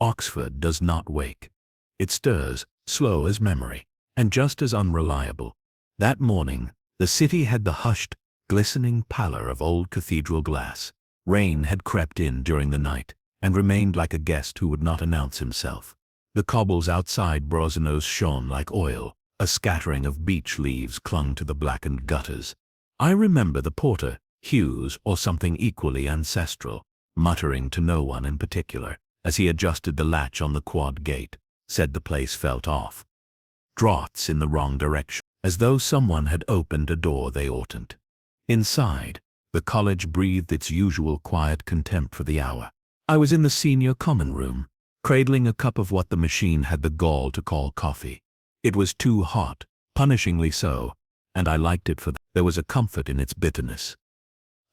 Oxford does not wake. It stirs, slow as memory, and just as unreliable. That morning, the city had the hushed, glistening pallor of old cathedral glass. Rain had crept in during the night, and remained like a guest who would not announce himself. The cobbles outside Broseno's shone like oil. A scattering of beech leaves clung to the blackened gutters. I remember the porter, Hughes or something equally ancestral, muttering to no one in particular, as he adjusted the latch on the quad gate, said the place felt off. Draughts in the wrong direction, as though someone had opened a door they oughtn't. Inside, the college breathed its usual quiet contempt for the hour. I was in the senior common room, cradling a cup of what the machine had the gall to call coffee. It was too hot, punishingly so, and I liked it for that. There was a comfort in its bitterness.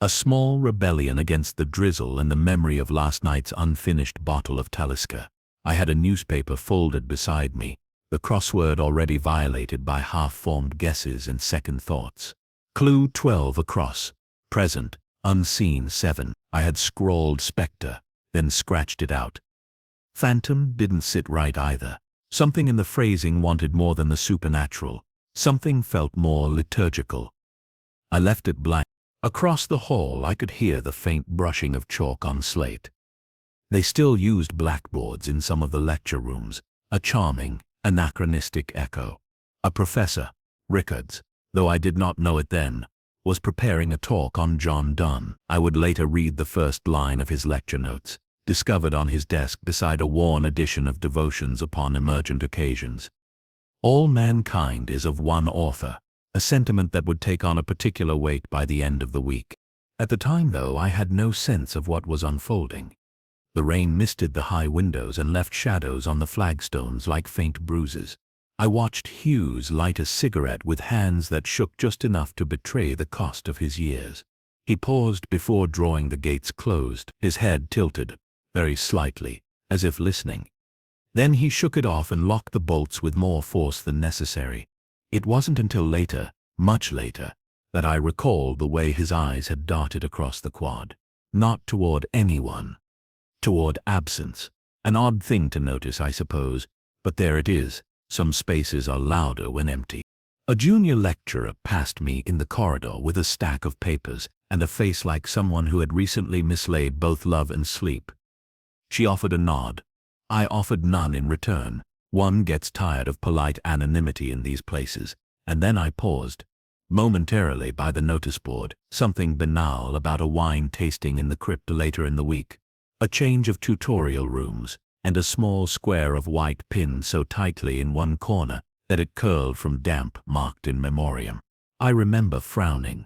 A small rebellion against the drizzle and the memory of last night's unfinished bottle of Talisker. I had a newspaper folded beside me, the crossword already violated by half-formed guesses and second thoughts. Clue 12 across, present, unseen 7. I had scrawled spectre, then scratched it out. Phantom didn't sit right either. Something in the phrasing wanted more than the supernatural. Something felt more liturgical. I left it blank. Across the hall I could hear the faint brushing of chalk on slate. They still used blackboards in some of the lecture rooms, a charming, anachronistic echo. A professor, Rickards, though I did not know it then, was preparing a talk on John Donne. I would later read the first line of his lecture notes, discovered on his desk beside a worn edition of Devotions upon Emergent Occasions. All mankind is of one author, a sentiment that would take on a particular weight by the end of the week. At the time, though, I had no sense of what was unfolding. The rain misted the high windows and left shadows on the flagstones like faint bruises. I watched Hughes light a cigarette with hands that shook just enough to betray the cost of his years. He paused before drawing the gates closed, his head tilted, very slightly, as if listening. Then he shook it off and locked the bolts with more force than necessary. It wasn't until later, much later, that I recalled the way his eyes had darted across the quad. Not toward anyone. Toward absence. An odd thing to notice, I suppose, but there it is. Some spaces are louder when empty. A junior lecturer passed me in the corridor with a stack of papers and a face like someone who had recently mislaid both love and sleep. She offered a nod. I offered none in return. One gets tired of polite anonymity in these places. And then I paused, momentarily by the notice board, something banal about a wine tasting in the crypt later in the week, a change of tutorial rooms, and a small square of white pinned so tightly in one corner that it curled from damp marked in memoriam. I remember frowning.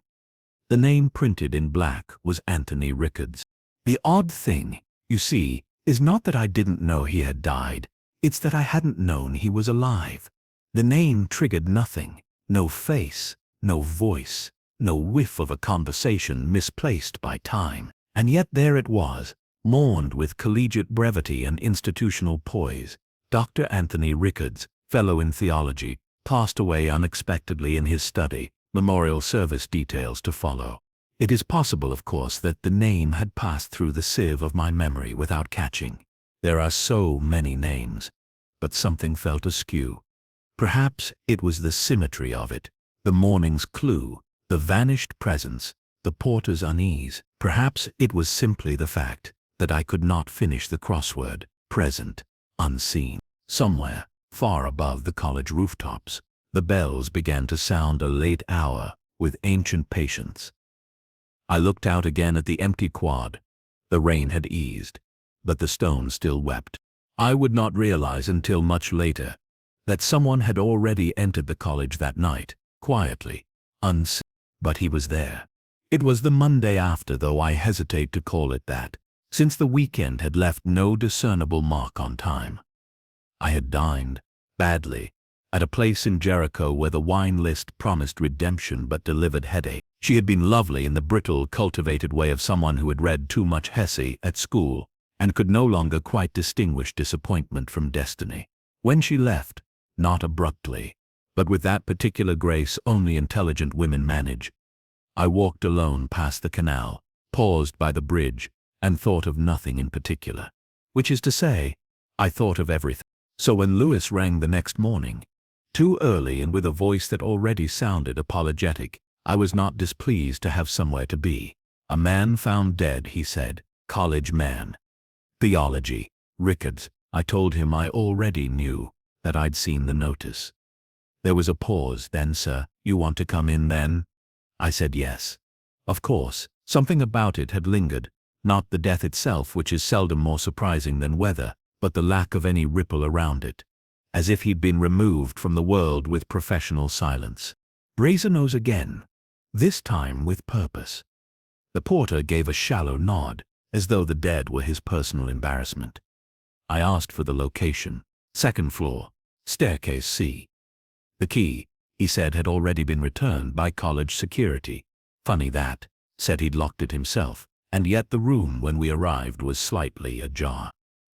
The name printed in black was Anthony Rickards. The odd thing, you see, is not that I didn't know he had died, it's that I hadn't known he was alive. The name triggered nothing, no face, no voice, no whiff of a conversation misplaced by time, and yet there it was, mourned with collegiate brevity and institutional poise. Dr. Anthony Rickards, fellow in theology, passed away unexpectedly in his study, memorial service details to follow. It is possible, of course, that the name had passed through the sieve of my memory without catching. There are so many names, but something felt askew. Perhaps it was the symmetry of it, the morning's clue, the vanished presence, the porter's unease. Perhaps it was simply the fact that I could not finish the crossword, present, unseen. Somewhere, far above the college rooftops, the bells began to sound a late hour with ancient patience. I looked out again at the empty quad. The rain had eased, but the stone still wept. I would not realize until much later that someone had already entered the college that night, quietly, unseen. But he was there. It was the Monday after, though I hesitate to call it that, since the weekend had left no discernible mark on time. I had dined, badly, at a place in Jericho where the wine list promised redemption but delivered headache. She had been lovely in the brittle, cultivated way of someone who had read too much Hesse at school and could no longer quite distinguish disappointment from destiny. When she left, not abruptly, but with that particular grace only intelligent women manage, I walked alone past the canal, paused by the bridge, and thought of nothing in particular. Which is to say, I thought of everything. So when Lewis rang the next morning, too early and with a voice that already sounded apologetic, I was not displeased to have somewhere to be. A man found dead, he said. College man. Theology. Ricketts. I told him I already knew, that I'd seen the notice. There was a pause. Then, sir, you want to come in then? I said yes. Of course, something about it had lingered, not the death itself, which is seldom more surprising than weather, but the lack of any ripple around it, as if he'd been removed from the world with professional silence. Brasenose again, this time with purpose. The porter gave a shallow nod, as though the dead were his personal embarrassment. I asked for the location. Second floor, staircase C. The key, he said, had already been returned by college security. Funny that, said he'd locked it himself, and yet the room when we arrived was slightly ajar.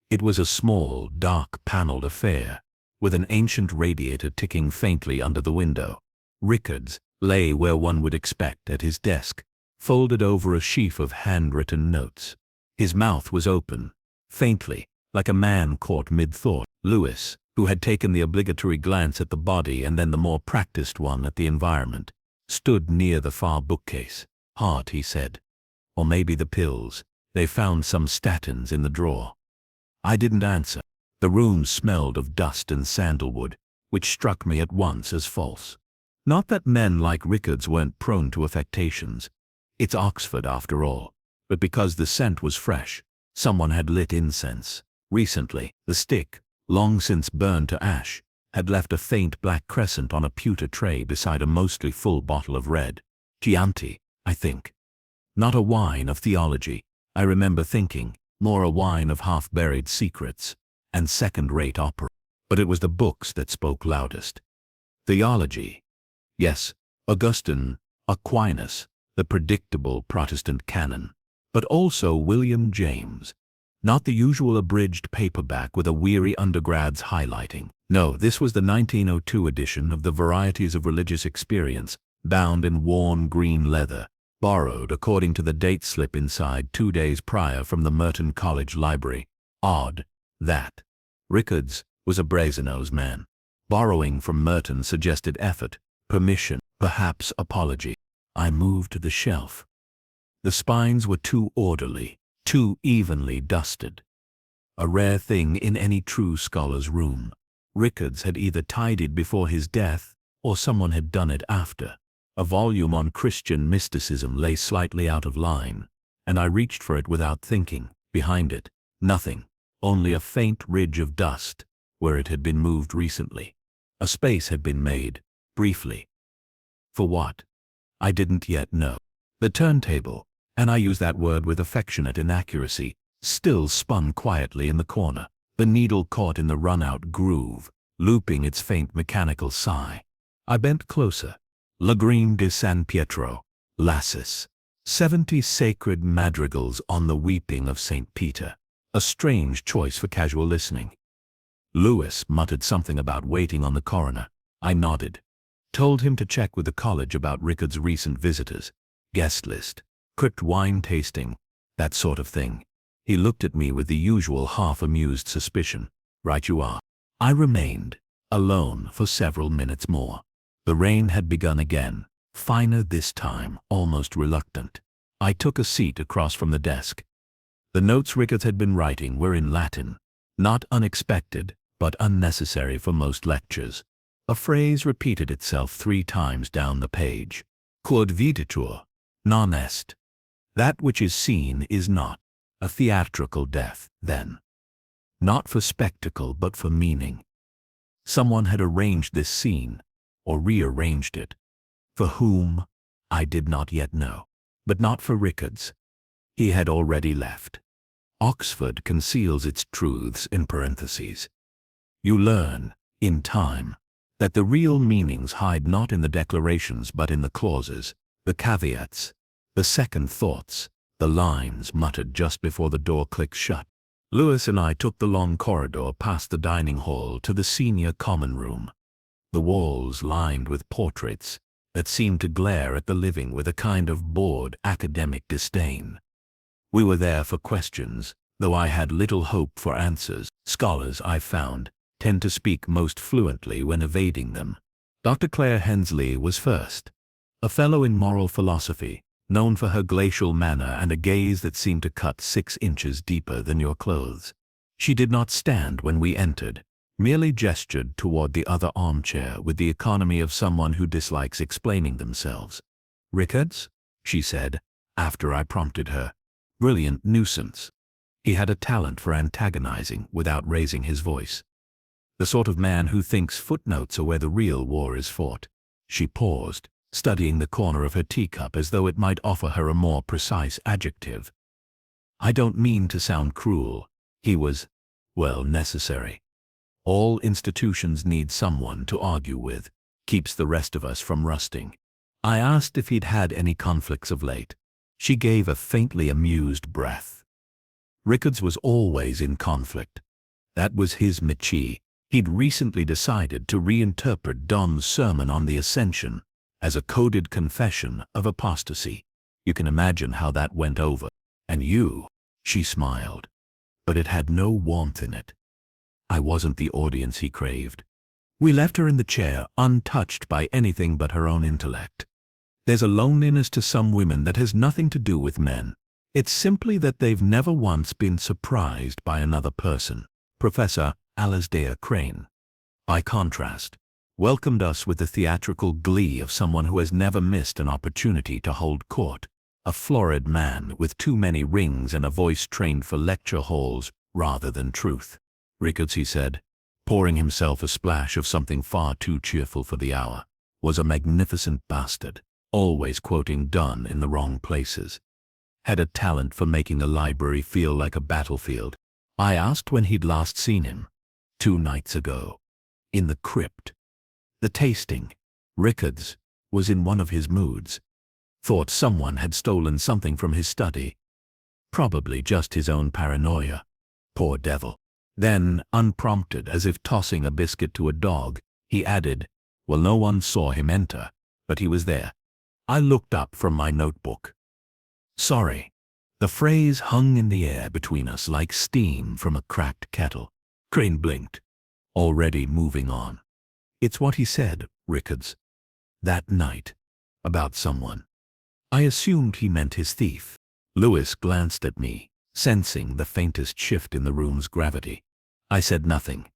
It was a small, dark, paneled affair, with an ancient radiator ticking faintly under the window. Ricketts lay where one would expect, at his desk, folded over a sheaf of handwritten notes. His mouth was open, faintly, like a man caught mid-thought. Lewis, who had taken the obligatory glance at the body and then the more practiced one at the environment, stood near the far bookcase. Heart, he said. Or maybe the pills. They found some statins in the drawer. I didn't answer. The room smelled of dust and sandalwood, which struck me at once as false. Not that men like Ricketts weren't prone to affectations. It's Oxford after all. But because the scent was fresh, someone had lit incense. Recently, the stick, long since burned to ash, had left a faint black crescent on a pewter tray beside a mostly full bottle of red Chianti, I think. Not a wine of theology, I remember thinking, more a wine of half-buried secrets and second-rate opera. But it was the books that spoke loudest. Theology. Yes, Augustine, Aquinas, the predictable Protestant canon. But also William James. Not the usual abridged paperback with a weary undergrad's highlighting. No, this was the 1902 edition of the Varieties of Religious Experience, bound in worn green leather, borrowed according to the date slip inside 2 days prior from the Merton College library. Odd, that. Ricketts was a Brasenose man. Borrowing from Merton suggested effort, permission, perhaps apology. I moved to the shelf. The spines were too orderly, too evenly dusted. A rare thing in any true scholar's room. Ricketts had either tidied before his death, or someone had done it after. A volume on Christian mysticism lay slightly out of line, and I reached for it without thinking. Behind it, nothing, only a faint ridge of dust, where it had been moved recently. A space had been made, briefly. For what? I didn't yet know. The turntable, and I use that word with affectionate inaccuracy, still spun quietly in the corner, the needle caught in the run-out groove, looping its faint mechanical sigh. I bent closer. Lagrime de San Pietro, Lassus. 70 sacred madrigals on the weeping of St. Peter. A strange choice for casual listening. Lewis muttered something about waiting on the coroner. I nodded. Told him to check with the college about Ricketts' recent visitors. Guest list. Crypt wine tasting. That sort of thing. He looked at me with the usual half-amused suspicion. Right you are. I remained, alone for several minutes more. The rain had begun again, finer this time, almost reluctant. I took a seat across from the desk. The notes Ricketts had been writing were in Latin. Not unexpected, but unnecessary for most lectures. A phrase repeated itself 3 times down the page. Quod videtur, non est. That which is seen is not. A theatrical death, then. Not for spectacle, but for meaning. Someone had arranged this scene, or rearranged it. For whom? I did not yet know. But not for Ricketts. He had already left. Oxford conceals its truths in parentheses. You learn, in time, that the real meanings hide not in the declarations but in the clauses, the caveats, the second thoughts, the lines muttered just before the door clicked shut. Lewis and I took the long corridor past the dining hall to the senior common room. The walls lined with portraits that seemed to glare at the living with a kind of bored academic disdain. We were there for questions, though I had little hope for answers. Scholars, I found, tend to speak most fluently when evading them. Dr. Claire Hensley was first, a fellow in moral philosophy, known for her glacial manner and a gaze that seemed to cut 6 inches deeper than your clothes. She did not stand when we entered, merely gestured toward the other armchair with the economy of someone who dislikes explaining themselves. "Rickards?" she said, after I prompted her. "Brilliant nuisance." He had a talent for antagonizing without raising his voice. The sort of man who thinks footnotes are where the real war is fought. She paused, studying the corner of her teacup as though it might offer her a more precise adjective. "I don't mean to sound cruel. He was, well, necessary. All institutions need someone to argue with. Keeps the rest of us from rusting." I asked if he'd had any conflicts of late. She gave a faintly amused breath. Rickards was always in conflict. That was his métier. He'd recently decided to reinterpret Don's sermon on the Ascension as a coded confession of apostasy. You can imagine how that went over. "And you," she smiled, but it had no warmth in it. I wasn't the audience he craved. We left her in the chair, untouched by anything but her own intellect. There's a loneliness to some women that has nothing to do with men. It's simply that they've never once been surprised by another person. Professor Alasdair Crane, by contrast, welcomed us with the theatrical glee of someone who has never missed an opportunity to hold court, a florid man with too many rings and a voice trained for lecture halls rather than truth. "Rickards," he said, pouring himself a splash of something far too cheerful for the hour, "was a magnificent bastard, always quoting Donne in the wrong places. Had a talent for making a library feel like a battlefield." I asked when he'd last seen him. 2 nights ago. In the crypt. The tasting. Rickards was in one of his moods. Thought someone had stolen something from his study. Probably just his own paranoia. Poor devil. Then, unprompted, as if tossing a biscuit to a dog, he added, "Well, no one saw him enter, but he was there." I looked up from my notebook. "Sorry." The phrase hung in the air between us like steam from a cracked kettle. Crane blinked, already moving on. "It's what he said, Rickards. That night. About someone." I assumed he meant his thief. Lewis glanced at me, sensing the faintest shift in the room's gravity. I said nothing.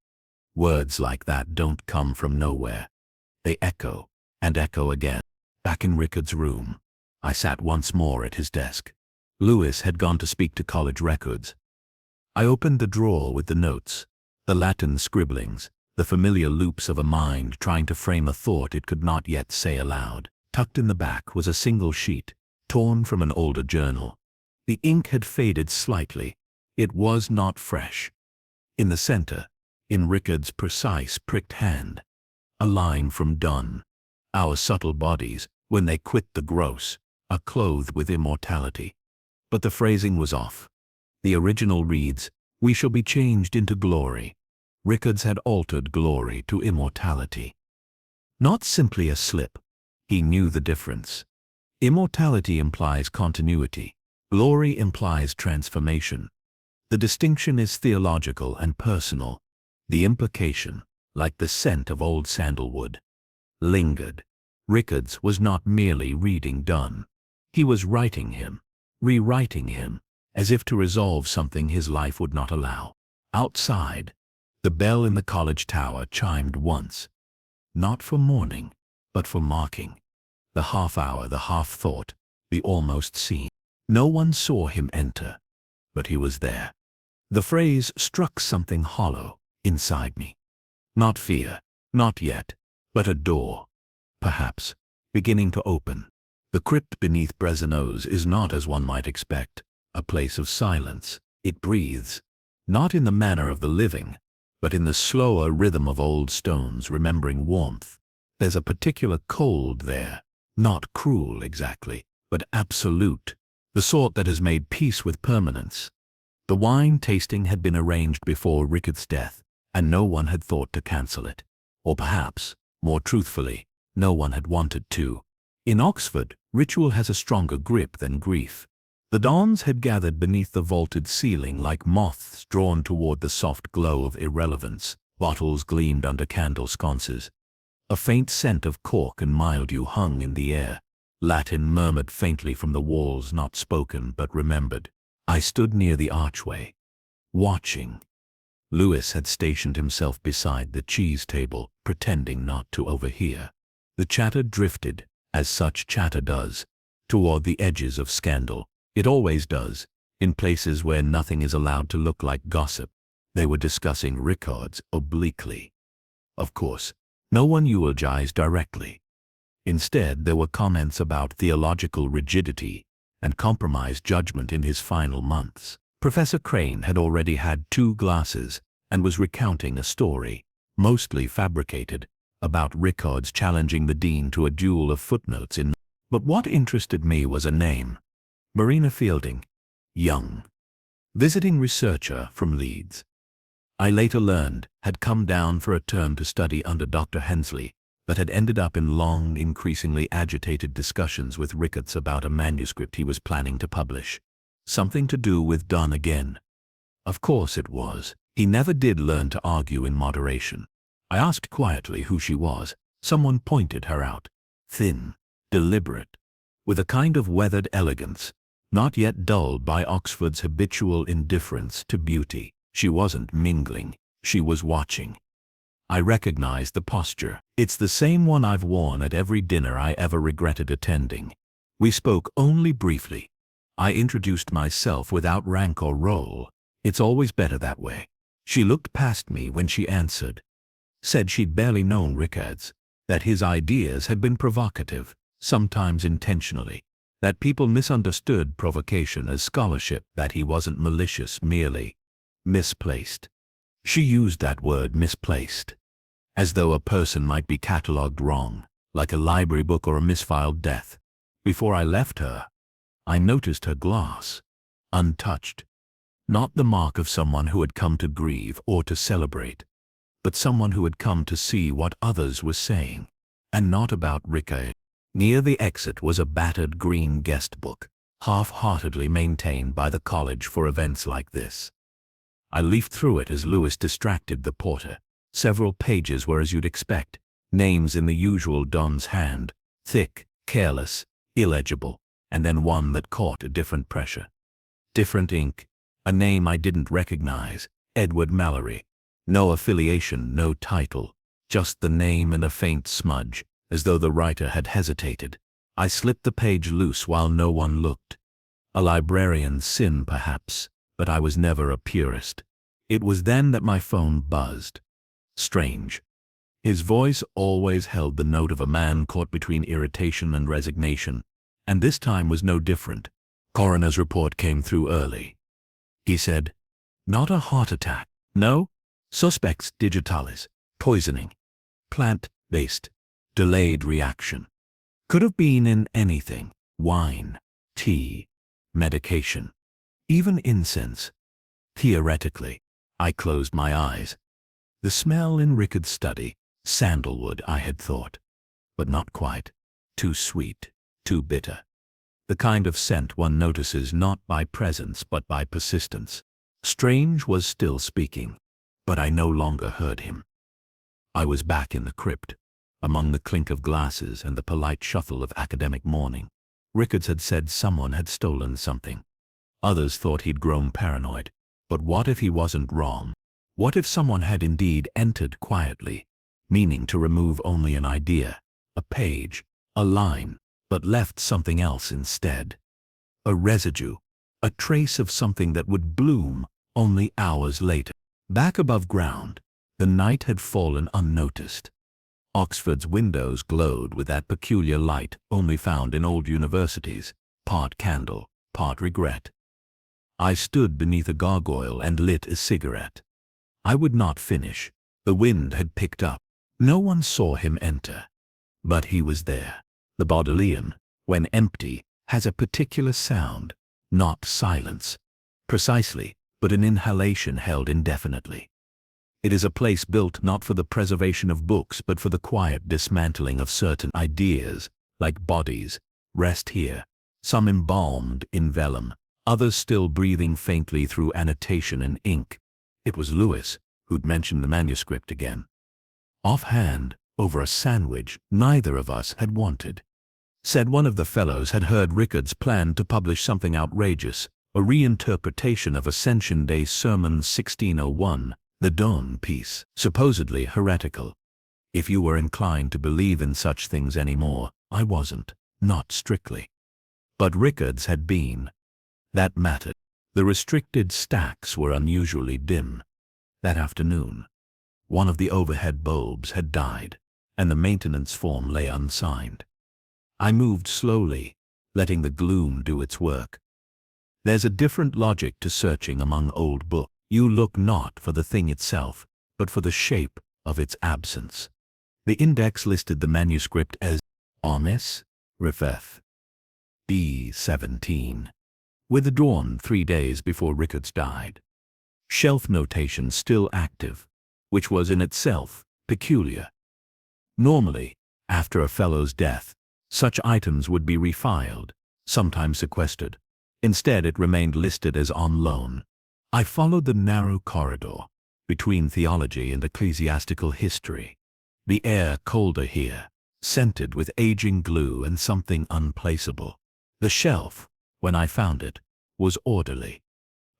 Words like that don't come from nowhere. They echo, and echo again. Back in Rickards' room, I sat once more at his desk. Lewis had gone to speak to college records. I opened the drawer with the notes, the Latin scribblings, the familiar loops of a mind trying to frame a thought it could not yet say aloud. Tucked in the back was a single sheet, torn from an older journal. The ink had faded slightly. It was not fresh. In the center, in Rickards' precise pricked hand, a line from Donne. "Our subtle bodies, when they quit the gross, are clothed with immortality." But the phrasing was off. The original reads, "We shall be changed into glory." Rickards had altered glory to immortality. Not simply a slip. He knew the difference. Immortality implies continuity. Glory implies transformation. The distinction is theological and personal. The implication, like the scent of old sandalwood, lingered. Rickards was not merely reading Donne. He was writing him, rewriting him, as if to resolve something his life would not allow. Outside, the bell in the college tower chimed once. Not for mourning, but for marking. The half hour, the half thought, the almost seen. No one saw him enter, but he was there. The phrase struck something hollow inside me. Not fear, not yet, but a door, perhaps, beginning to open. The crypt beneath Brasenose is not, as one might expect, a place of silence. It breathes, not in the manner of the living, but in the slower rhythm of old stones remembering warmth. There's a particular cold there, not cruel exactly, but absolute, the sort that has made peace with permanence. The wine tasting had been arranged before Rickards' death, and no one had thought to cancel it. Or perhaps, more truthfully, no one had wanted to. In Oxford, ritual has a stronger grip than grief. The dons had gathered beneath the vaulted ceiling like moths drawn toward the soft glow of irrelevance. Bottles gleamed under candle sconces. A faint scent of cork and mildew hung in the air. Latin murmured faintly from the walls, not spoken but remembered. I stood near the archway, watching. Lewis had stationed himself beside the cheese table, pretending not to overhear. The chatter drifted, as such chatter does, toward the edges of scandal. It always does, in places where nothing is allowed to look like gossip. They were discussing records obliquely. Of course, no one eulogized directly. Instead, there were comments about theological rigidity and compromised judgment in his final months. Professor Crane had already had 2 glasses and was recounting a story, mostly fabricated, about Rickard's challenging the dean to a duel of footnotes in. But what interested me was a name. Marina Fielding, young, visiting researcher from Leeds. I later learned had come down for a term to study under Dr. Hensley, but had ended up in long, increasingly agitated discussions with Ricketts about a manuscript he was planning to publish. Something to do with Donne again. Of course it was. He never did learn to argue in moderation. I asked quietly who she was. Someone pointed her out. Thin, deliberate, with a kind of weathered elegance, not yet dulled by Oxford's habitual indifference to beauty. She wasn't mingling, she was watching. I recognized the posture. It's the same one I've worn at every dinner I ever regretted attending. We spoke only briefly. I introduced myself without rank or role. It's always better that way. She looked past me when she answered. Said she'd barely known Rickards, that his ideas had been provocative, sometimes intentionally, that people misunderstood provocation as scholarship, that he wasn't malicious, merely misplaced. She used that word, misplaced, as though a person might be catalogued wrong, like a library book or a misfiled death. Before I left her, I noticed her glass, untouched. Not the mark of someone who had come to grieve or to celebrate, but someone who had come to see what others were saying, and not about Rickard. Near the exit was a battered green guest book, half-heartedly maintained by the college for events like this. I leafed through it as Lewis distracted the porter. Several pages were as you'd expect, names in the usual Don's hand, thick, careless, illegible, and then one that caught a different pressure. Different ink, a name I didn't recognize, Edward Mallory. No affiliation, no title, just the name and a faint smudge, as though the writer had hesitated. I slipped the page loose while no one looked. A librarian's sin, perhaps, but I was never a purist. It was then that my phone buzzed. Strange. His voice always held the note of a man caught between irritation and resignation, and this time was no different. Coroner's report came through early. He said, not a heart attack. No. Suspects digitalis. Poisoning. Plant-based. Delayed reaction. Could have been in anything. Wine. Tea. Medication. Even incense. Theoretically. I closed my eyes. The smell in Rickard's study. Sandalwood, I had thought. But not quite. Too sweet. Too bitter. The kind of scent one notices not by presence but by persistence. Strange was still speaking, but I no longer heard him. I was back in the crypt, among the clink of glasses and the polite shuffle of academic mourning. Rickards had said someone had stolen something. Others thought he'd grown paranoid. But what if he wasn't wrong? What if someone had indeed entered quietly, meaning to remove only an idea, a page, a line, but left something else instead? A residue, a trace of something that would bloom only hours later. Back above ground, the night had fallen unnoticed. Oxford's windows glowed with that peculiar light only found in old universities, part candle, part regret. I stood beneath a gargoyle and lit a cigarette. I would not finish. The wind had picked up. No one saw him enter. But he was there. The Baudelaire, when empty, has a particular sound, not silence. Precisely, but an inhalation held indefinitely. It is a place built not for the preservation of books but for the quiet dismantling of certain ideas, like bodies, rest here, some embalmed in vellum, others still breathing faintly through annotation and ink. It was Lewis who'd mentioned the manuscript again. Offhand, over a sandwich neither of us had wanted. Said one of the fellows had heard Rickard's plan to publish something outrageous, a reinterpretation of Ascension Day Sermon 1601, the Dawn piece, supposedly heretical. If you were inclined to believe in such things anymore, I wasn't, not strictly. But Rickard's had been. That mattered. The restricted stacks were unusually dim. That afternoon, one of the overhead bulbs had died, and the maintenance form lay unsigned. I moved slowly, letting the gloom do its work. There's a different logic to searching among old books. You look not for the thing itself, but for the shape of its absence. The index listed the manuscript as Omis Rifeth D17, withdrawn 3 days before Rickard's died. Shelf notation still active, which was in itself peculiar. Normally, after a fellow's death, such items would be refiled, sometimes sequestered. Instead, it remained listed as on loan. I followed the narrow corridor between theology and ecclesiastical history. The air colder here, scented with aging glue and something unplaceable. The shelf, when I found it, was orderly,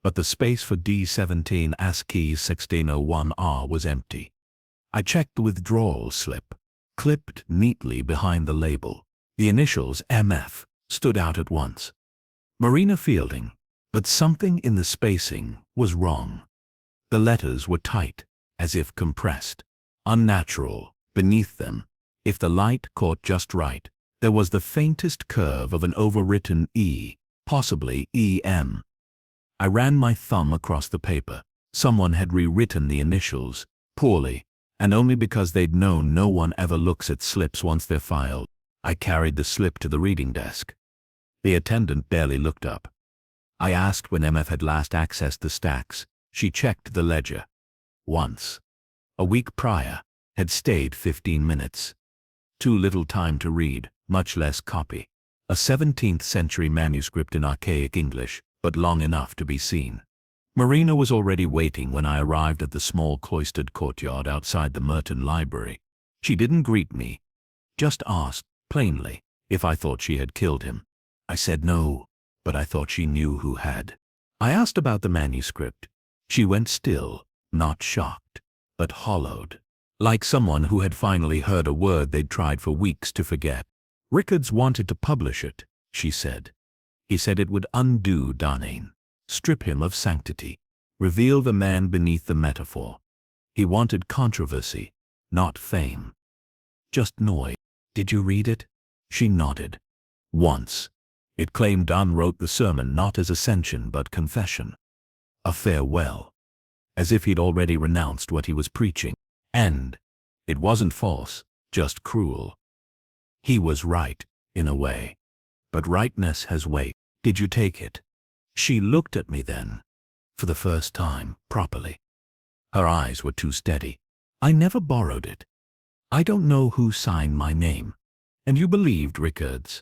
but the space for D17 ASCII 1601R was empty. I checked the withdrawal slip, clipped neatly behind the label. The initials MF stood out at once. Marina Fielding, but something in the spacing was wrong. The letters were tight, as if compressed, unnatural. Beneath them, if the light caught just right, there was the faintest curve of an overwritten E, possibly EM. I ran my thumb across the paper. Someone had rewritten the initials, poorly, and only because they'd known no one ever looks at slips once they're filed. I carried the slip to the reading desk. The attendant barely looked up. I asked when MF had last accessed the stacks. She checked the ledger. Once. A week prior. Had stayed 15 minutes. Too little time to read, much less copy. A 17th century manuscript in archaic English, but long enough to be seen. Marina was already waiting when I arrived at the small cloistered courtyard outside the Merton Library. She didn't greet me, just asked, plainly, if I thought she had killed him. I said no, but I thought she knew who had. I asked about the manuscript. She went still, not shocked, but hollowed. Like someone who had finally heard a word they'd tried for weeks to forget. Rickard's wanted to publish it, she said. He said it would undo Danane, strip him of sanctity, reveal the man beneath the metaphor. He wanted controversy, not fame. Just noise. Did you read it? She nodded. Once. It claimed Dunn wrote the sermon not as ascension but confession. A farewell. As if he'd already renounced what he was preaching. And it wasn't false, just cruel. He was right, in a way. But rightness has weight. Did you take it? She looked at me then, for the first time, properly. Her eyes were too steady. I never borrowed it. I don't know who signed my name. And you believed Rickard's.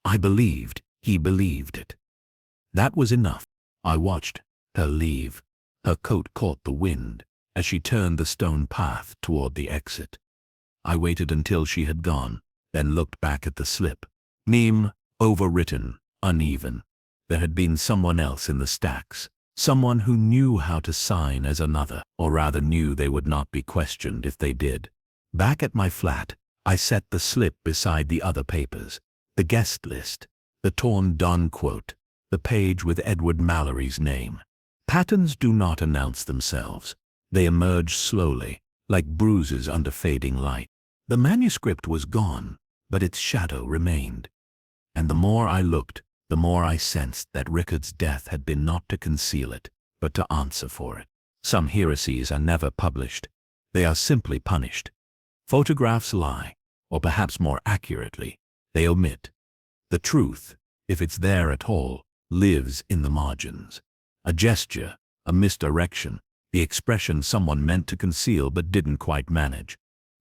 I believed he believed it. That was enough. I watched her leave. Her coat caught the wind as she turned the stone path toward the exit. I waited until she had gone, then looked back at the slip. Name, overwritten, uneven. There had been someone else in the stacks, someone who knew how to sign as another, or rather knew they would not be questioned if they did. Back at my flat, I set the slip beside the other papers, the guest list, the torn Dunn quote, the page with Edward Mallory's name. Patterns do not announce themselves. They emerge slowly, like bruises under fading light. The manuscript was gone, but its shadow remained. And the more I looked, the more I sensed that Rickard's death had been not to conceal it, but to answer for it. Some heresies are never published. They are simply punished. Photographs lie, or perhaps more accurately, they omit. The truth, if it's there at all, lives in the margins. A gesture, a misdirection, the expression someone meant to conceal but didn't quite manage.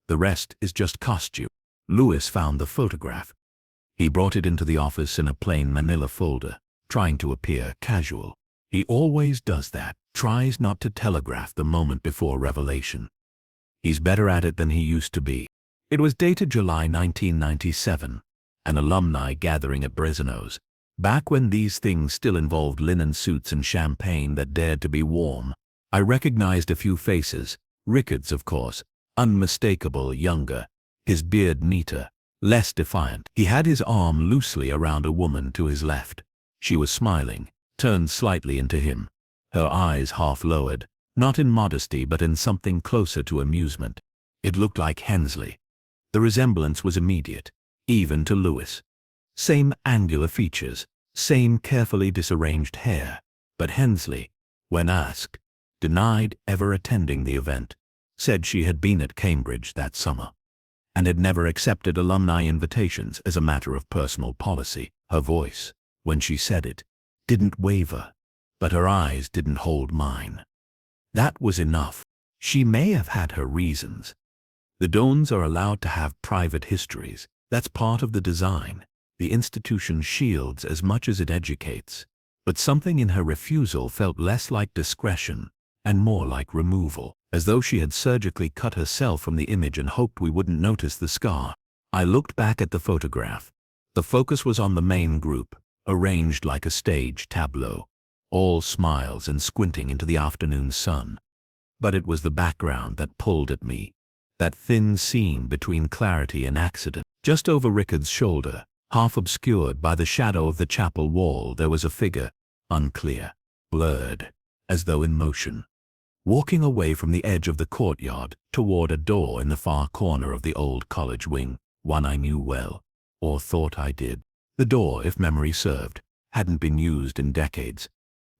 The rest is just costume. Lewis found the photograph. He brought it into the office in a plain manila folder. trying to appear casual. He always does that, tries not to telegraph the moment before revelation. He's better at it than he used to be. It was dated July 1997, an alumni gathering at Brezino's, back when these things still involved linen suits and champagne that dared to be warm. I recognized a few faces, Rickard's of course, unmistakable, younger, his beard neater, less defiant. He had his arm loosely around a woman to his left. She was smiling, turned slightly into him, her eyes half lowered, not in modesty but in something closer to amusement. It looked like Hensley. The resemblance was immediate, even to Lewis. Same angular features, same carefully disarranged hair, but Hensley, when asked, denied ever attending the event, said she had been at Cambridge that summer, and had never accepted alumni invitations as a matter of personal policy. Her voice, when she said it, didn't waver, but her eyes didn't hold mine. That was enough. She may have had her reasons. The Dons are allowed to have private histories. That's part of the design. The institution shields as much as it educates. But something in her refusal felt less like discretion and more like removal, as though she had surgically cut herself from the image and hoped we wouldn't notice the scar. I looked back at the photograph. The focus was on the main group, arranged like a stage tableau, all smiles and squinting into the afternoon sun. But it was the background that pulled at me, that thin seam between clarity and accident. Just over Rickard's shoulder, half obscured by the shadow of the chapel wall, there was a figure, unclear, blurred, as though in motion, walking away from the edge of the courtyard toward a door in the far corner of the old college wing, one I knew well, or thought I did. The door, if memory served, hadn't been used in decades.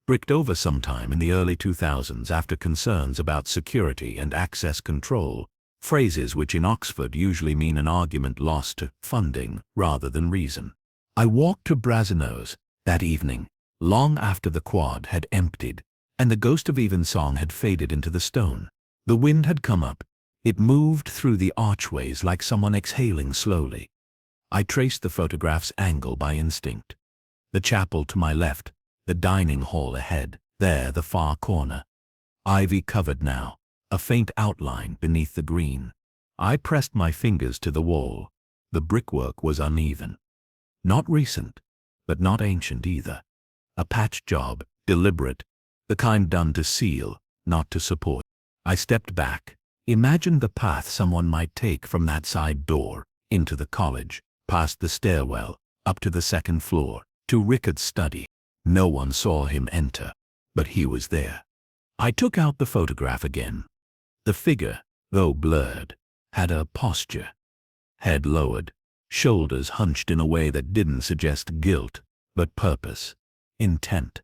Bricked over sometime in the early 2000s after concerns about security and access control, phrases which in Oxford usually mean an argument lost to funding rather than reason. I walked to Brezino's that evening, long after the quad had emptied, and the ghost of evensong had faded into the stone. The wind had come up. It moved through the archways like someone exhaling slowly. I traced the photograph's angle by instinct. The chapel to my left, the dining hall ahead, there the far corner. Ivy covered now, a faint outline beneath the green. I pressed my fingers to the wall. The brickwork was uneven. Not recent, but not ancient either. A patch job, deliberate, the kind done to seal, not to support. I stepped back, imagined the path someone might take from that side door, into the college, past the stairwell, up to the second floor, to Rickard's study. No one saw him enter, but he was there. I took out the photograph again. The figure, though blurred, had a posture. Head lowered, shoulders hunched in a way that didn't suggest guilt, but purpose, intent.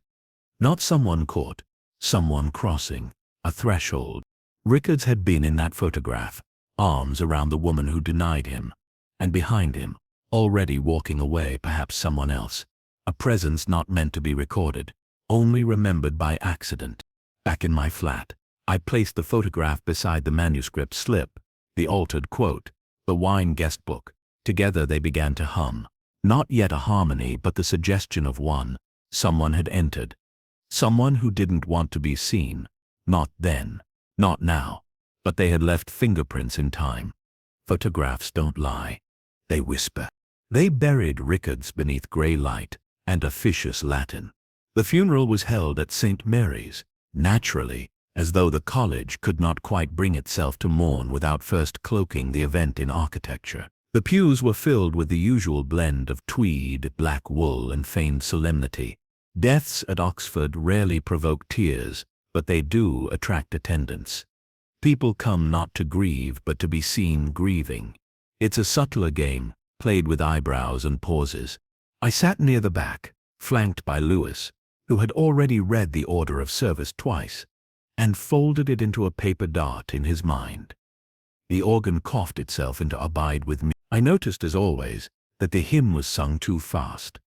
Not someone caught, someone crossing, a threshold. Rickards had been in that photograph, arms around the woman who denied him, and behind him, already walking away, perhaps someone else. A presence not meant to be recorded, only remembered by accident. Back in my flat, I placed the photograph beside the manuscript slip, the altered quote, the wine guest book. Together they began to hum. Not yet a harmony, but the suggestion of one. Someone had entered. Someone who didn't want to be seen. Not then. Not now. But they had left fingerprints in time. Photographs don't lie. They whisper. They buried Rickards beneath grey light and officious Latin. The funeral was held at St. Mary's, naturally, as though the college could not quite bring itself to mourn without first cloaking the event in architecture. The pews were filled with the usual blend of tweed, black wool, and feigned solemnity. Deaths at Oxford rarely provoke tears, but they do attract attendance. People come not to grieve, but to be seen grieving. It's a subtler game, played with eyebrows and pauses. I sat near the back, flanked by Lewis, who had already read the order of service twice, and folded it into a paper dart in his mind. The organ coughed itself into Abide With Me. I noticed, as always, that the hymn was sung too fast.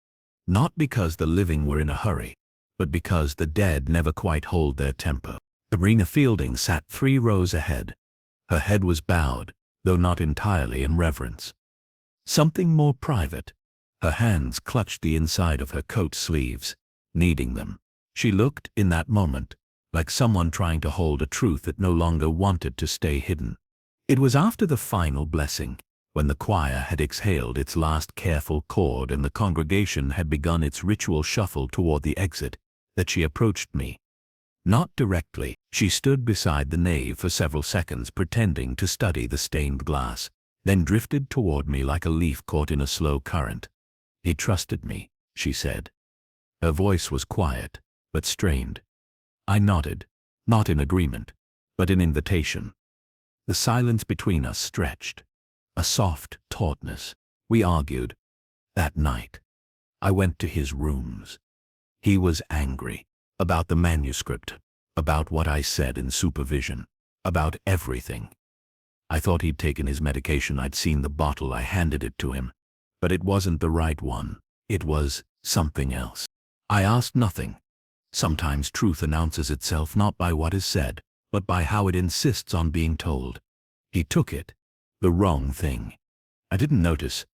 Not because the living were in a hurry, but because the dead never quite hold their temper. Sabrina Fielding sat 3 rows ahead. Her head was bowed, though not entirely in reverence. Something more private. Her hands clutched the inside of her coat sleeves. needing them. She looked, in that moment, like someone trying to hold a truth that no longer wanted to stay hidden. It was after the final blessing, when the choir had exhaled its last careful chord and the congregation had begun its ritual shuffle toward the exit, that she approached me. Not directly. She stood beside the nave for several seconds, pretending to study the stained glass, then drifted toward me like a leaf caught in a slow current. "He trusted me," she said. Her voice was quiet, but strained. I nodded, not in agreement, but in invitation. The silence between us stretched, a soft tautness. We argued. That night, I went to his rooms. He was angry about the manuscript, about what I said in supervision, about everything. I thought he'd taken his medication. I'd seen the bottle. I handed it to him. But it wasn't the right one. It was something else. I asked nothing. Sometimes truth announces itself not by what is said, but by how it insists on being told. He took it. The wrong thing. I didn't notice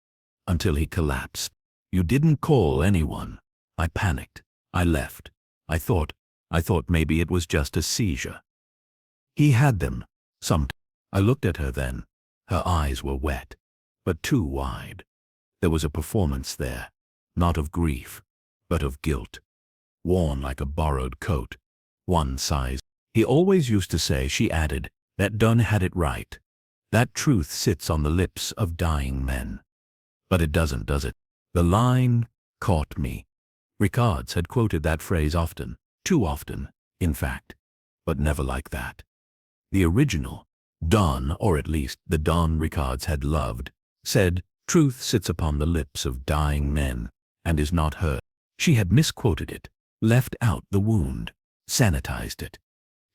until he collapsed. "You didn't call anyone." I panicked. I left. I thought maybe it was just a seizure. He had them. I looked at her then. Her eyes were wet, but too wide. There was a performance there, not of grief, but of guilt. Worn like a borrowed coat. One size. He always used to say, she added, that Dunn had it right. That truth sits on the lips of dying men. But it doesn't, does it? The line caught me. Ricards had quoted that phrase often, too often, in fact, but never like that. The original, Don, or at least the Don Ricards had loved, said, "Truth sits upon the lips of dying men, and is not heard." She had misquoted it, left out the wound, sanitized it,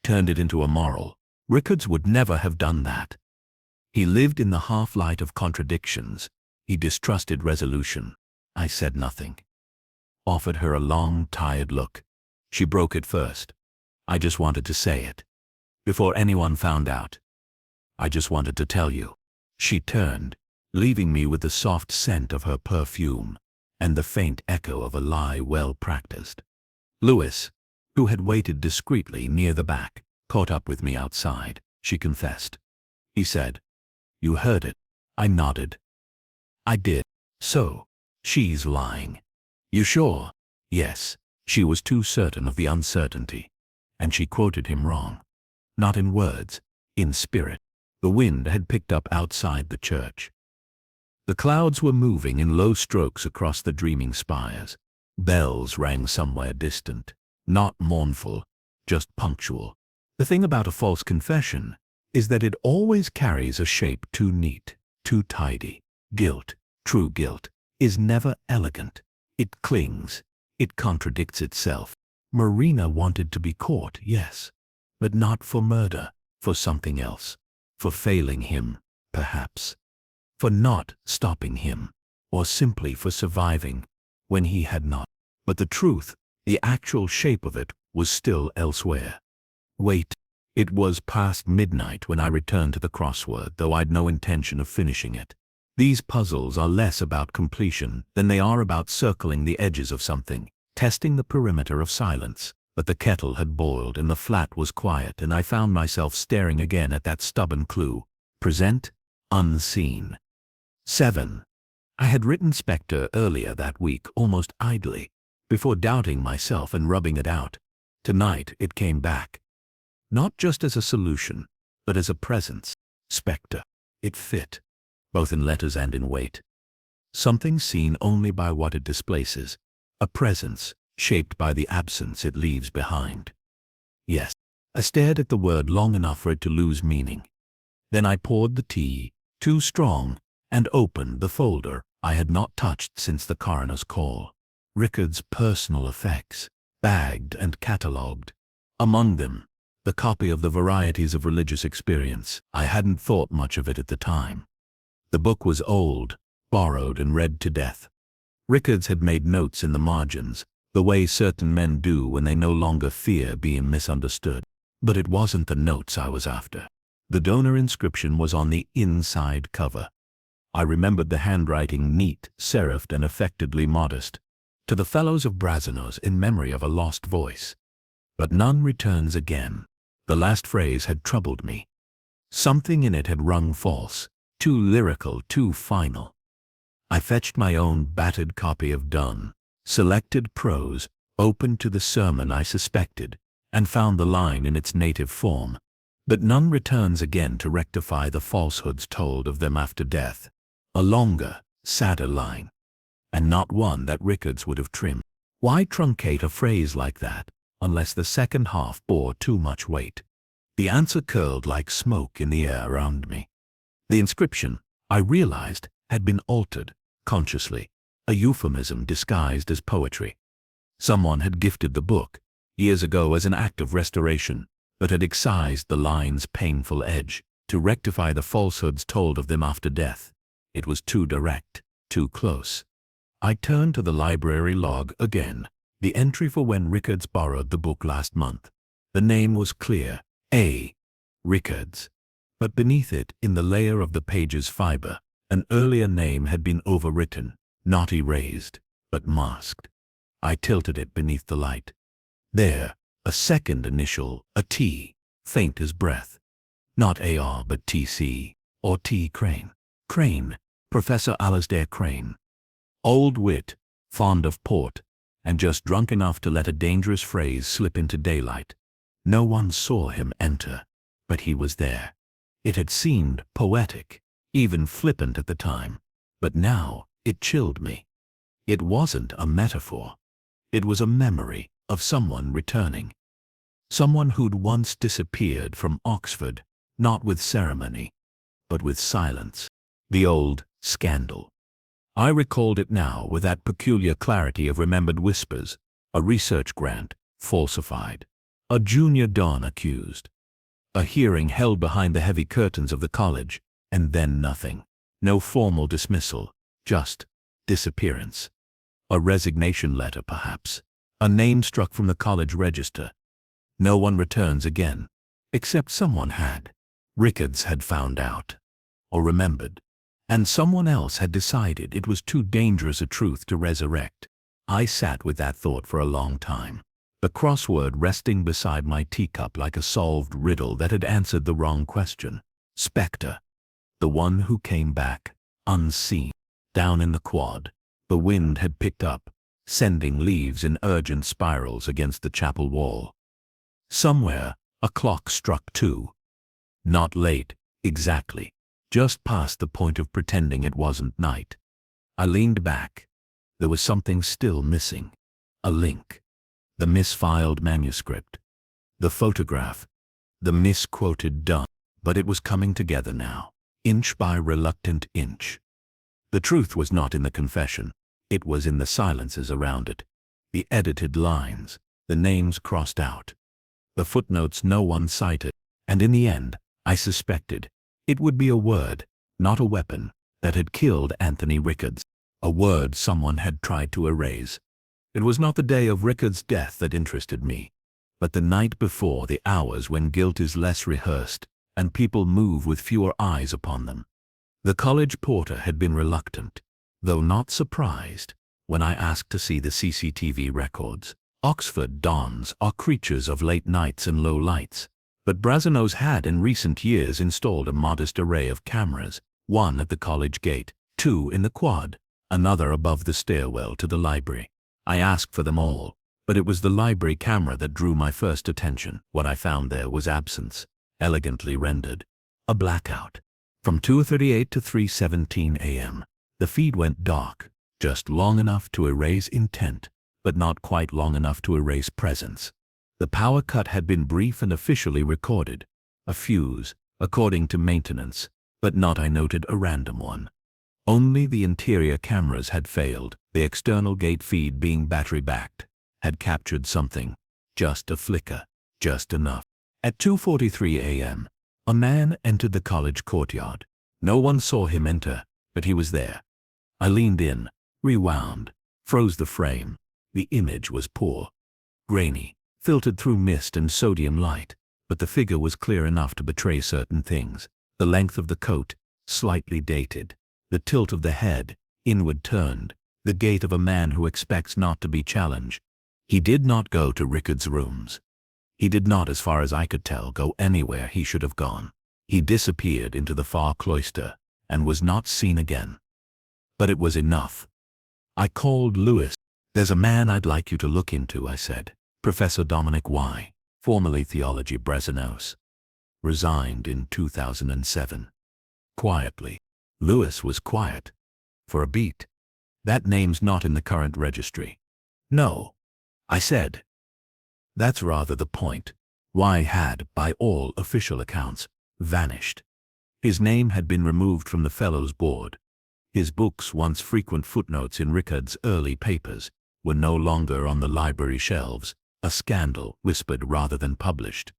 turned it into a moral. Ricards would never have done that. He lived in the half-light of contradictions. He distrusted resolution. I said nothing. Offered her a long, tired look. She broke it first. "I just wanted to say it. Before anyone found out. I just wanted to tell you." She turned, leaving me with the soft scent of her perfume and the faint echo of a lie well practiced. Lewis, who had waited discreetly near the back, caught up with me outside. She confessed. He said, "You heard it." I nodded. "I did." "So, she's lying." "You sure?" "Yes." She was too certain of the uncertainty, and she quoted him wrong. Not in words, in spirit. The wind had picked up outside the church. The clouds were moving in low strokes across the dreaming spires. Bells rang somewhere distant, not mournful, just punctual. The thing about a false confession is that it always carries a shape too neat, too tidy. Guilt, true guilt, is never elegant. It clings. It contradicts itself. Marina wanted to be caught, yes, but not for murder, for something else. For failing him, perhaps. For not stopping him, or simply for surviving when he had not. But the truth, the actual shape of it, was still elsewhere. Wait. It was past midnight when I returned to the crossword, though I'd no intention of finishing it. These puzzles are less about completion than they are about circling the edges of something, testing the perimeter of silence. But the kettle had boiled and the flat was quiet, and I found myself staring again at that stubborn clue. Present, unseen. 7. I had written Spectre earlier that week, almost idly, before doubting myself and rubbing it out. Tonight it came back. Not just as a solution, but as a presence. Spectre. It fit, both in letters and in weight. Something seen only by what it displaces. A presence shaped by the absence it leaves behind. Yes, I stared at the word long enough for it to lose meaning. Then I poured the tea, too strong, and opened the folder I had not touched since the coroner's call. Rickard's personal effects, bagged and catalogued. Among them, the copy of the Varieties of Religious Experience. I hadn't thought much of it at the time. The book was old, borrowed and read to death. Rickards had made notes in the margins, the way certain men do when they no longer fear being misunderstood. But it wasn't the notes I was after. The donor inscription was on the inside cover. I remembered the handwriting, neat, serifed and affectedly modest. to the fellows of Brasenose in memory of a lost voice. But none returns again. The last phrase had troubled me. Something in it had rung false, too lyrical, too final. I fetched my own battered copy of Donne, selected prose, opened to the sermon I suspected, and found the line in its native form. But none returns again to rectify the falsehoods told of them after death. A longer, sadder line, and not one that Rickards would have trimmed. Why truncate a phrase like that, unless the second half bore too much weight? The answer curled like smoke in the air around me. The inscription, I realized, had been altered, consciously, a euphemism disguised as poetry. Someone had gifted the book, years ago as an act of restoration, but had excised the line's painful edge to rectify the falsehoods told of them after death. It was too direct, too close. I turned to the library log again, the entry for when Rickards borrowed the book last month. The name was clear, A. Rickards. But beneath it, in the layer of the page's fiber, an earlier name had been overwritten, not erased, but masked. I tilted it beneath the light. There, a second initial, a T, faint as breath. Not AR, but TC, or T. Crane. Crane, Professor Alasdair Crane. Old wit, fond of port, and just drunk enough to let a dangerous phrase slip into daylight. No one saw him enter, but he was there. It had seemed poetic, even flippant at the time, but now it chilled me. It wasn't a metaphor. It was a memory of someone returning. Someone who'd once disappeared from Oxford, not with ceremony, but with silence. The old scandal. I recalled it now with that peculiar clarity of remembered whispers. A research grant, falsified. A junior don accused. A hearing held behind the heavy curtains of the college, and then nothing. No formal dismissal, just disappearance. A resignation letter, perhaps. A name struck from the college register. No one returns again, except someone had. Rickards had found out, or remembered, and someone else had decided it was too dangerous a truth to resurrect. I sat with that thought for a long time, the crossword resting beside my teacup like a solved riddle that had answered the wrong question. Spectre, the one who came back, unseen. Down in the quad, the wind had picked up, sending leaves in urgent spirals against the chapel wall. Somewhere, a clock struck 2. Not late, exactly, just past the point of pretending it wasn't night. I leaned back. There was something still missing. A link. The misfiled manuscript. The photograph. The misquoted Donne. But it was coming together now, inch by reluctant inch. The truth was not in the confession. It was in the silences around it. The edited lines, the names crossed out, the footnotes no one cited, and in the end, I suspected, it would be a word, not a weapon, that had killed Anthony Rickards. A word someone had tried to erase. It was not the day of Rickards' death that interested me, but the night before, the hours when guilt is less rehearsed, and people move with fewer eyes upon them. The college porter had been reluctant, though not surprised, when I asked to see the CCTV records. Oxford dons are creatures of late nights and low lights, but Brasenose had in recent years installed a modest array of cameras, one at the college gate, 2 in the quad, another above the stairwell to the library. I asked for them all, but it was the library camera that drew my first attention. What I found there was absence, elegantly rendered. A blackout. From 2:38 to 3:17 a.m., the feed went dark, just long enough to erase intent, but not quite long enough to erase presence. The power cut had been brief and officially recorded. A fuse, according to maintenance, but not, I noted, a random one. Only the interior cameras had failed. The external gate feed, being battery-backed, had captured something. Just a flicker, just enough. At 2:43 a.m., a man entered the college courtyard. No one saw him enter, but he was there. I leaned in, rewound, froze the frame. The image was poor, grainy, filtered through mist and sodium light, but the figure was clear enough to betray certain things. The length of the coat, slightly dated. The tilt of the head, inward turned, the gait of a man who expects not to be challenged. He did not go to Rickard's rooms. He did not, as far as I could tell, go anywhere he should have gone. He disappeared into the far cloister and was not seen again. But it was enough. I called Lewis. "There's a man I'd like you to look into," I said. "Professor Dominic Y., formerly theology Brasenose. Resigned in 2007. Quietly." Lewis was quiet. For a beat. "That name's not in the current registry." "No," I said. That's rather the point. Y had, by all official accounts, vanished. His name had been removed from the Fellows Board. His books, once frequent footnotes in Rickard's early papers, were no longer on the library shelves, a scandal whispered rather than published.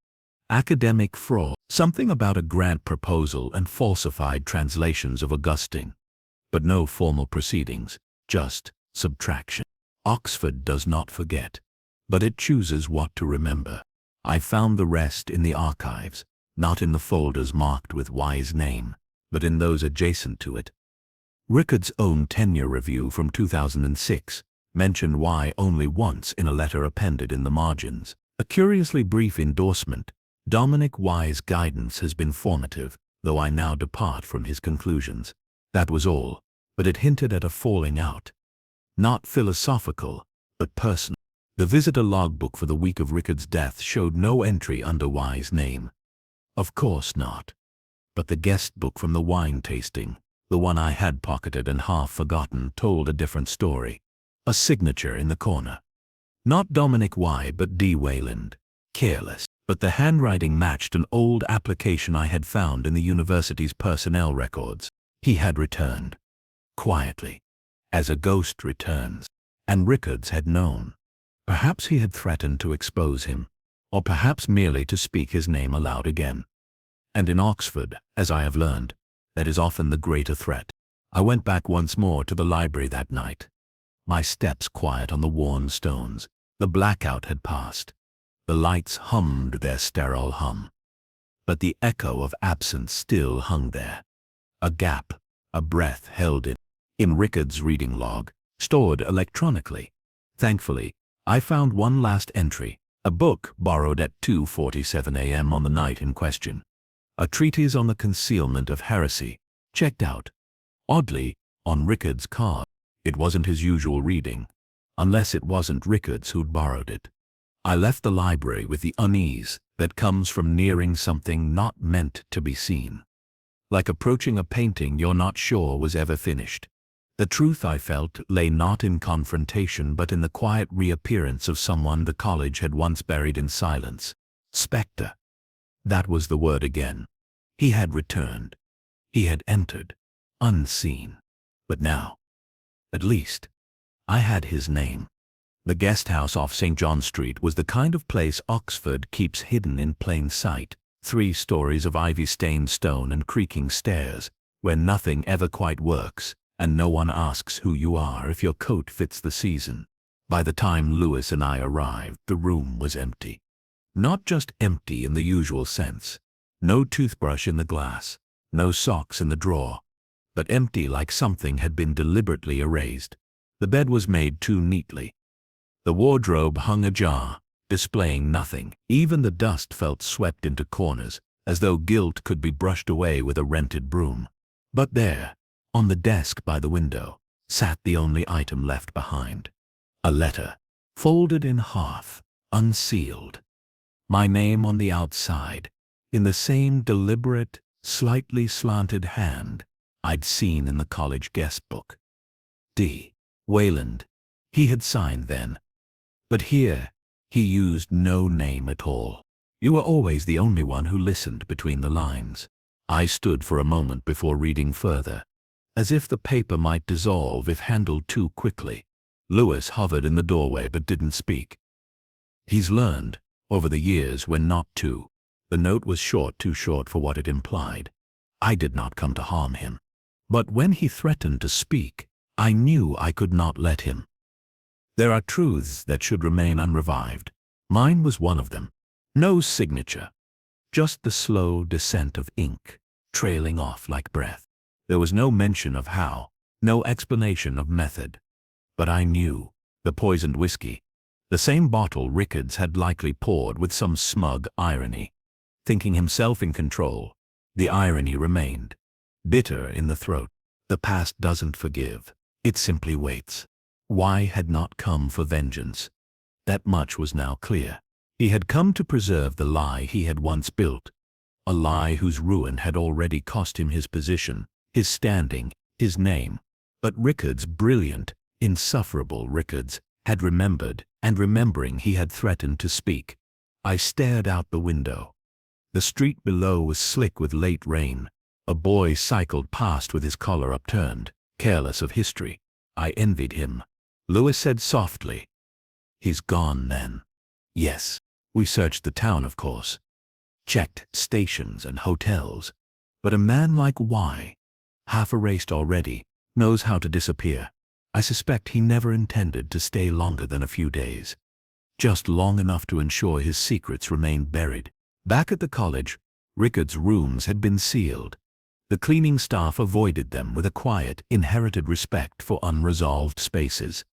Academic fraud, something about a grant proposal and falsified translations of Augustine. But no formal proceedings, just subtraction. Oxford does not forget, but it chooses what to remember. I found the rest in the archives, not in the folders marked with Y's name, but in those adjacent to it. Rickard's own tenure review from 2006 mentioned Y only once in a letter appended in the margins. A curiously brief endorsement. "Dominic Y's guidance has been formative, though I now depart from his conclusions." That was all, but it hinted at a falling out. Not philosophical, but personal. The visitor logbook for the week of Rickard's death showed no entry under Y's name. Of course not. But the guest book from the wine tasting, the one I had pocketed and half forgotten, told a different story. A signature in the corner. Not Dominic Y, but D. Wayland. Careless. But the handwriting matched an old application I had found in the university's personnel records. He had returned. Quietly. As a ghost returns. And Rickards had known. Perhaps he had threatened to expose him, or perhaps merely to speak his name aloud again. And in Oxford, as I have learned, that is often the greater threat. I went back once more to the library that night. My steps quiet on the worn stones. The blackout had passed. The lights hummed their sterile hum. But the echo of absence still hung there. A gap, a breath held in Rickard's reading log, stored electronically. Thankfully, I found one last entry, a book borrowed at 2:47 a.m. on the night in question. A treatise on the concealment of heresy, checked out. Oddly, on Rickard's card. It wasn't his usual reading, unless it wasn't Rickard's who'd borrowed it. I left the library with the unease that comes from nearing something not meant to be seen. Like approaching a painting you're not sure was ever finished. The truth, I felt, lay not in confrontation but in the quiet reappearance of someone the college had once buried in silence. Spectre. That was the word again. He had returned. He had entered, unseen. But now, at least, I had his name. The guest house off St. John Street was the kind of place Oxford keeps hidden in plain sight. 3 stories of ivy-stained stone and creaking stairs, where nothing ever quite works, and no one asks who you are if your coat fits the season. By the time Lewis and I arrived, the room was empty. Not just empty in the usual sense. No toothbrush in the glass, no socks in the drawer, but empty like something had been deliberately erased. The bed was made too neatly. The wardrobe hung ajar, displaying nothing. Even the dust felt swept into corners, as though guilt could be brushed away with a rented broom. But there, on the desk by the window, sat the only item left behind. A letter, folded in half, unsealed. My name on the outside, in the same deliberate, slightly slanted hand I'd seen in the college guest book. D. Wayland. He had signed then. But here, he used no name at all. You were always the only one who listened between the lines. I stood for a moment before reading further, as if the paper might dissolve if handled too quickly. Lewis hovered in the doorway but didn't speak. He's learned, over the years, when not to. The note was short, too short for what it implied. I did not come to harm him. But when he threatened to speak, I knew I could not let him. There are truths that should remain unrevived. Mine was one of them. No signature. Just the slow descent of ink, trailing off like breath. There was no mention of how, no explanation of method. But I knew. The poisoned whiskey. The same bottle Rickards had likely poured with some smug irony. Thinking himself in control, the irony remained. Bitter in the throat. The past doesn't forgive. It simply waits. Why had not come for vengeance? That much was now clear. He had come to preserve the lie he had once built. A lie whose ruin had already cost him his position, his standing, his name. But Rickards, brilliant, insufferable Rickards, had remembered, and remembering he had threatened to speak. I stared out the window. The street below was slick with late rain. A boy cycled past with his collar upturned, careless of history. I envied him. Lewis said softly, "He's gone then." Yes. We searched the town, of course. Checked stations and hotels. But a man like Y, half erased already, knows how to disappear. I suspect he never intended to stay longer than a few days. Just long enough to ensure his secrets remained buried. Back at the college, Rickards' rooms had been sealed. The cleaning staff avoided them with a quiet, inherited respect for unresolved spaces.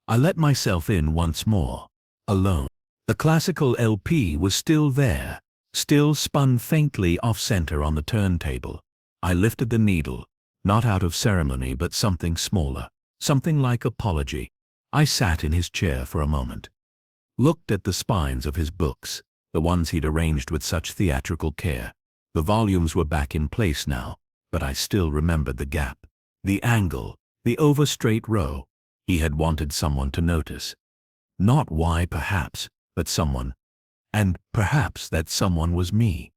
I let myself in once more, alone. The classical LP was still there, still spun faintly off-center on the turntable. I lifted the needle, not out of ceremony but something smaller, something like apology. I sat in his chair for a moment, looked at the spines of his books, the ones he'd arranged with such theatrical care. The volumes were back in place now, but I still remembered the gap, the angle, the over-straight row. He had wanted someone to notice. Not why, perhaps, but someone. And perhaps that someone was me.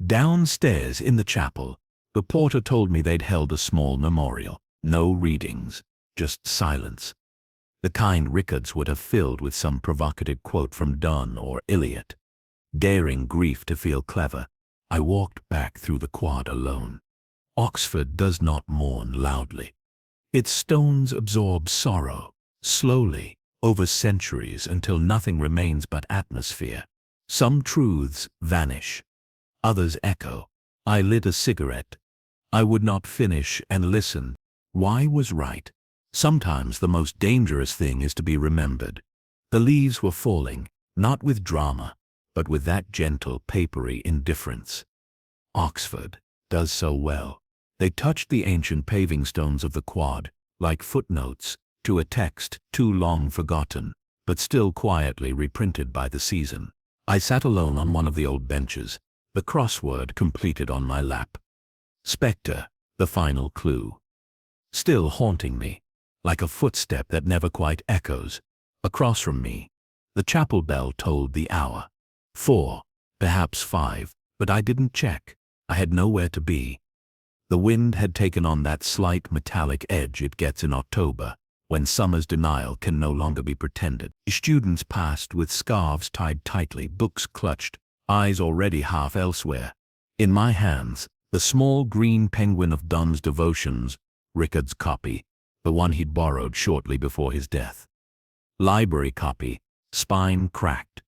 Downstairs in the chapel, the porter told me they'd held a small memorial. No readings, just silence. The kind Rickards would have filled with some provocative quote from Donne or Eliot. Daring grief to feel clever, I walked back through the quad alone. Oxford does not mourn loudly. Its stones absorb sorrow, slowly, over centuries until nothing remains but atmosphere. Some truths vanish. Others echo. I lit a cigarette. I would not finish and listen. Why was right? Sometimes the most dangerous thing is to be remembered. The leaves were falling, not with drama, but with that gentle, papery indifference. Oxford does so well. They touched the ancient paving stones of the quad, like footnotes, to a text too long forgotten, but still quietly reprinted by the season. I sat alone on one of the old benches, the crossword completed on my lap. Spectre, the final clue. Still haunting me, like a footstep that never quite echoes. Across from me, the chapel bell tolled the hour. 4, perhaps 5, but I didn't check. I had nowhere to be. The wind had taken on that slight metallic edge it gets in October, when summer's denial can no longer be pretended. Students passed with scarves tied tightly, books clutched, eyes already half elsewhere. In my hands, the small green penguin of Donne's Devotions, Rickards' copy, the one he'd borrowed shortly before his death. Library copy, spine cracked.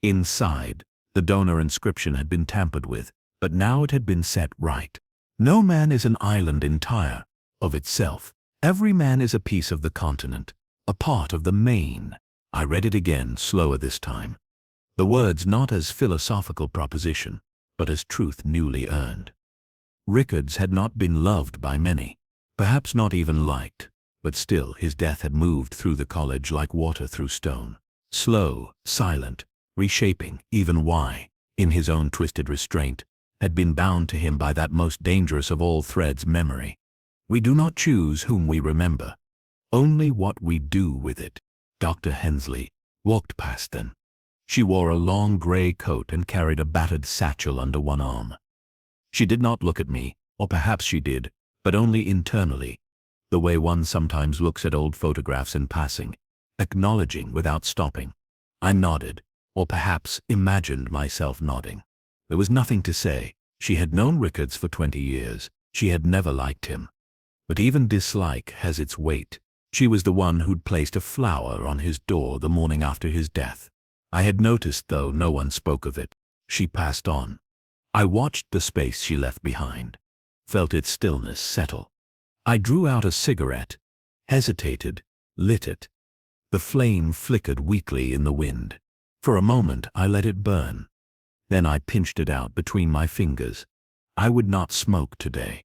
Inside, the donor inscription had been tampered with, but now it had been set right. No man is an island entire, of itself. Every man is a piece of the continent, a part of the main. I read it again, slower this time. The words not as philosophical proposition, but as truth newly earned. Rickards had not been loved by many, perhaps not even liked, but still his death had moved through the college like water through stone. Slow, silent, reshaping. Even Y, in his own twisted restraint, had been bound to him by that most dangerous of all threads, memory. We do not choose whom we remember, only what we do with it. Dr. Hensley walked past them. She wore a long gray coat and carried a battered satchel under one arm. She did not look at me, or perhaps she did, but only internally, the way one sometimes looks at old photographs in passing, acknowledging without stopping. I nodded, or perhaps imagined myself nodding. There was nothing to say. She had known Rickards for 20 years. She had never liked him. But even dislike has its weight. She was the one who'd placed a flower on his door the morning after his death. I had noticed, though no one spoke of it. She passed on. I watched the space she left behind, felt its stillness settle. I drew out a cigarette, hesitated, lit it. The flame flickered weakly in the wind. For a moment I let it burn. Then I pinched it out between my fingers. I would not smoke today.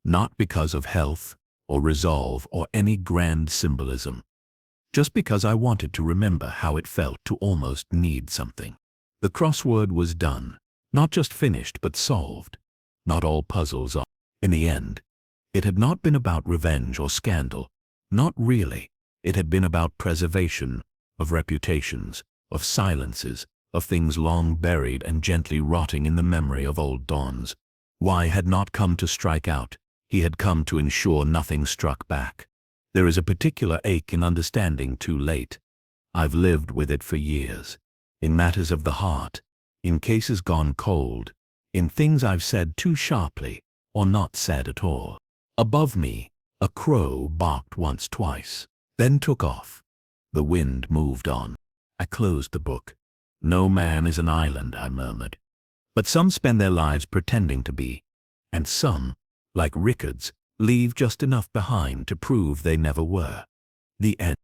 Not because of health, or resolve, or any grand symbolism. Just because I wanted to remember how it felt to almost need something. The crossword was done. Not just finished, but solved. Not all puzzles are. In the end, it had not been about revenge or scandal. Not really. It had been about preservation, of reputations, of silences, of things long buried and gently rotting in the memory of old dawns. Y had not come to strike out. He had come to ensure nothing struck back. There is a particular ache in understanding too late. I've lived with it for years. In matters of the heart, in cases gone cold, in things I've said too sharply, or not said at all. Above me, a crow barked once, twice, then took off. The wind moved on. I closed the book. No man is an island, I murmured. But some spend their lives pretending to be, and some, like Rickards, leave just enough behind to prove they never were. The end.